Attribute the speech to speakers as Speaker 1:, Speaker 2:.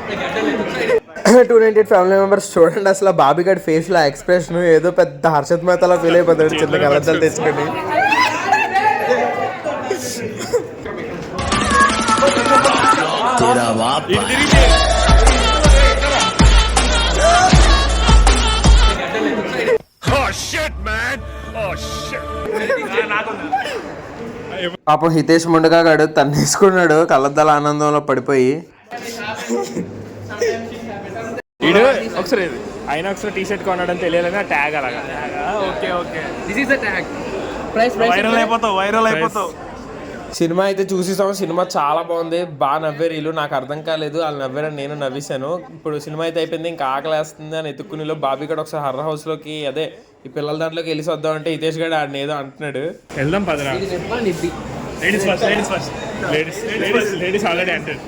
Speaker 1: 298 family members చూడండి అసలు బాబీ గడి ఫేస్ లో ఎక్స్ప్రెషన్ ఏదో పెద్ద హర్షత్ మేతలా ఫీల్ అయిపోతాడు చిన్న కలద్దాలు తెచ్చుకొని. పాపం హితేష్ ముండగా గాడు తను తీసుకున్నాడు కలద్దాల ఆనందంలో పడిపోయి.
Speaker 2: ఒకసారి ఐనాక్స్ లో టీ షర్ట్ కొనడం తెలియాలని ట్యాగ్ అలాగా. Okay okay this is the tag. Viral అయిపోతావు.
Speaker 1: సినిమా అయితే చూసేసాం. సినిమా చాలా బాగుంది, బాగా నవ్వేరు వీళ్ళు. నాకు అర్థం కాలేదు వాళ్ళు నవ్వారని నేను నవ్వేశాను. ఇప్పుడు సినిమా అయితే అయిపోయింది, ఇంకా ఆకలి వేస్తుంది అని ఎత్తుక్కునిలో బాబీ గడ ఒకసారి హర్రర్ హౌస్ లోకి అదే ఈ పిల్లల దాంట్లోకి వెళ్ళి వద్దాం అంటే హితేష్ గడ ఆడిని ఏదో అంటున్నాడు.
Speaker 2: వెళ్దాం పదరా. లేడీస్ ఆల్రెడీ అంటారు.